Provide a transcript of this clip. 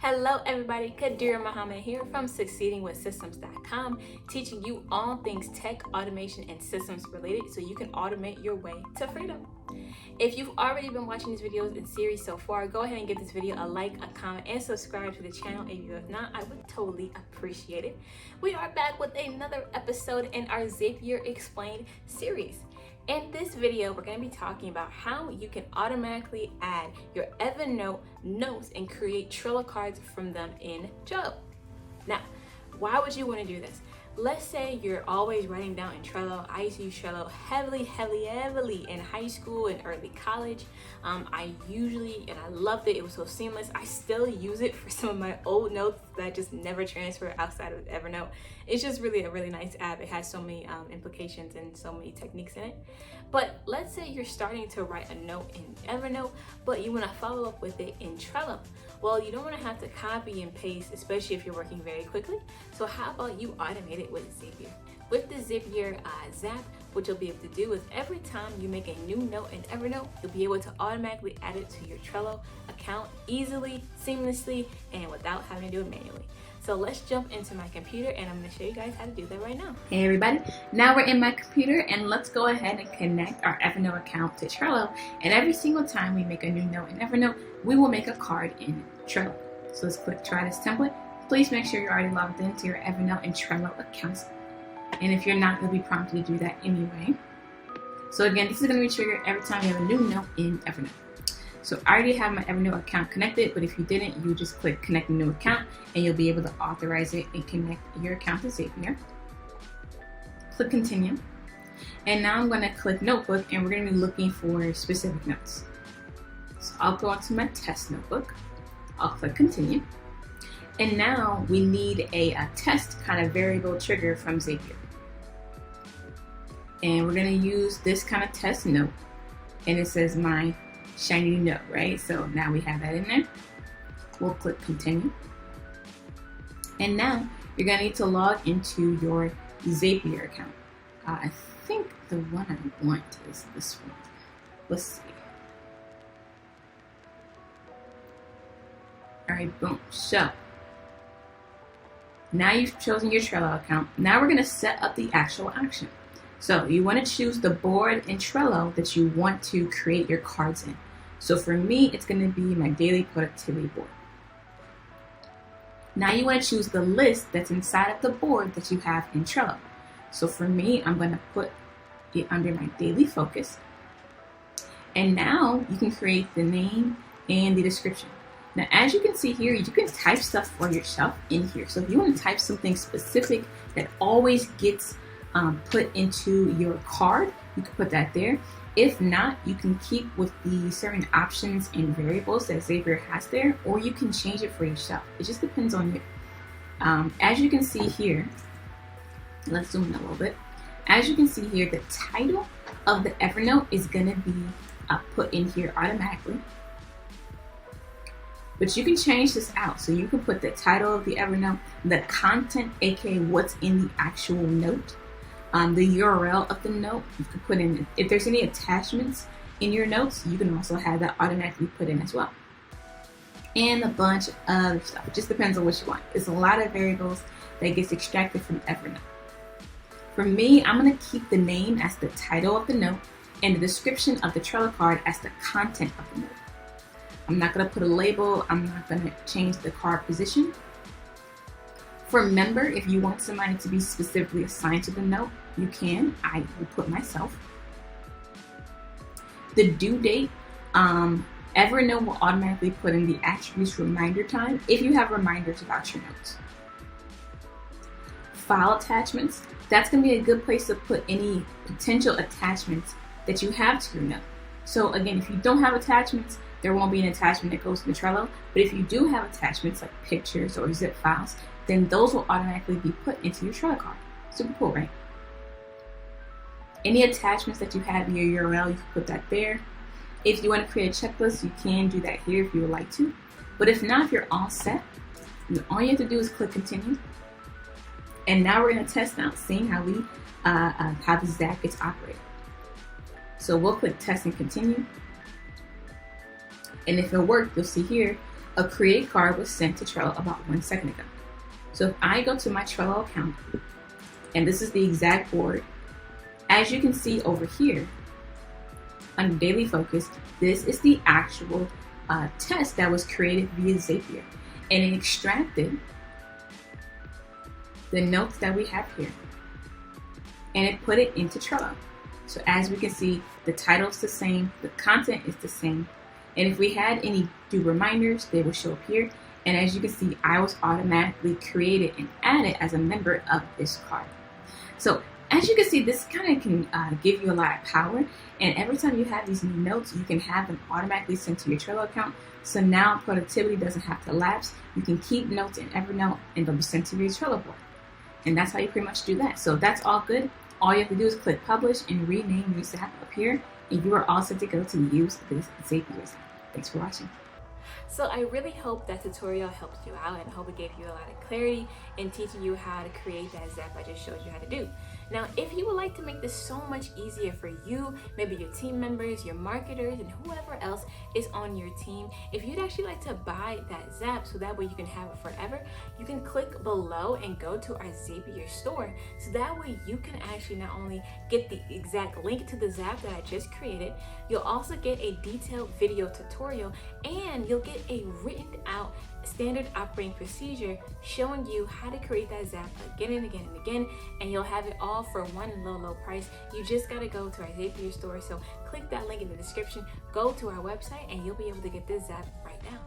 Hello everybody, Khadirah Muhammad here from succeedingwithsystems.com, teaching you all things tech, automation, and systems related so you can automate your way to freedom. If you've already been watching these videos in series so far, go ahead and give this video a like, a comment, and subscribe to the channel. If you have not, I would totally appreciate it. We are back with another episode in our Zapier Explained series. In this video, we're going to be talking about how you can automatically add your Evernote notes and create Trello cards from them in Trello. Now, why would you want to do this? Let's say you're always writing down in Trello. I used to use Trello heavily in high school and early college. I loved it. It was so seamless. I still use it for some of my old notes that I just never transfer outside of Evernote. It's just really a really nice app. It has so many implications and so many techniques in it. But let's say you're starting to write a note in Evernote, but you want to follow up with it in Trello. Well, you don't want to have to copy and paste, especially if you're working very quickly. So how about you automate it with Zapier? With the Zapier Zap, what you'll be able to do is every time you make a new note in Evernote, you'll be able to automatically add it to your Trello account easily, seamlessly, and without having to do it manually. So let's jump into my computer and I'm going to show you guys how to do that right now. Hey everybody, now we're in my computer and let's go ahead and connect our Evernote account to Trello. And every single time we make a new note in Evernote, we will make a card in Trello. So let's click try this template. Please make sure you're already logged into your Evernote and Trello accounts. And if you're not, you'll be prompted to do that anyway. So again, this is going to be triggered every time you have a new note in Evernote. So I already have my Evernote account connected, but if you didn't, you just click connect a new account and you'll be able to authorize it and connect your account to Zapier. Click continue. And now I'm going to click notebook and we're going to be looking for specific notes. So I'll go onto my test notebook. I'll click continue. And now we need a test kind of variable trigger from Zapier. And we're going to use this kind of test note. And it says my shiny note, right? So now we have that in there. We'll click continue. And now you're going to need to log into your Zapier account. I think the one I want is this one. Let's see. All right, boom. So now you've chosen your Trello account. Now we're going to set up the actual action. So you want to choose the board in Trello that you want to create your cards in. So for me, it's going to be my daily productivity board. Now you want to choose the list that's inside of the board that you have in Trello. So for me, I'm going to put it under my daily focus. And now you can create the name and the description. Now, as you can see here, you can type stuff for yourself in here. So if you want to type something specific that always gets put into your card, you can put that there. If not, you can keep with the certain options and variables that Zapier has there, or you can change it for yourself. It just depends on you. As you can see here, let's zoom in a little bit. As you can see here, the title of the Evernote is going to be put in here automatically. But you can change this out. So you can put the title of the Evernote, the content, aka what's in the actual note, the URL of the note. You can put in, if there's any attachments in your notes, you can also have that automatically put in as well. And a bunch of other stuff. It just depends on what you want. It's a lot of variables that gets extracted from Evernote. For me, I'm going to keep the name as the title of the note and the description of the Trello card as the content of the note. I'm not going to put a label. I'm not going to change the card position. For member, if you want somebody to be specifically assigned to the note, you can. I will put myself. The due date, Evernote will automatically put in the attributes reminder time if you have reminders about your notes. File attachments, that's going to be a good place to put any potential attachments that you have to your note. So again, if you don't have attachments, there won't be an attachment that goes to the Trello. But if you do have attachments like pictures or zip files, then those will automatically be put into your Trello card. Super cool, right? Any attachments that you have in your URL, you can put that there. If you want to create a checklist, you can do that here if you would like to. But if not, if you're all set, all you have to do is click continue. And now we're going to test out seeing how the Zap gets operated. So we'll click test and continue. And if it worked, you'll see here A create card was sent to Trello about 1 second ago. So if I go to my Trello account, and this is the exact board, as you can see over here, under Daily Focus, this is the actual test that was created via Zapier. And it extracted the notes that we have here, and it put it into Trello. So as we can see, the title is the same, the content is the same, and if we had any due reminders, they will show up here. And as you can see, I was automatically created and added as a member of this card. So as you can see, this kind of can give you a lot of power, and every time you have these new notes, you can have them automatically sent to your Trello account. So now productivity doesn't have to lapse. You can keep notes in Evernote and they'll be sent to your Trello board. And that's how you pretty much do that. So that's all good. All you have to do is click publish and rename your Zap up here, and you are all set to go to use this Zapier. Thanks for watching. So I really hope that tutorial helped you out, and I hope it gave you a lot of clarity in teaching you how to create that Zap I just showed you how to do. Now, if you would like to make this so much easier for you, maybe your team members, your marketers, and whoever else is on your team, if you'd actually like to buy that Zap so that way you can have it forever, you can click below and go to our Zapier store. So that way you can actually not only get the exact link to the Zap that I just created, you'll also get a detailed video tutorial, and you'll get a written out standard operating procedure showing you how to create that Zap again and again and again, and you'll have it all for one low price. You just got to go to our Zapier store. So click that link in the description, go to our website, and you'll be able to get this Zap right now.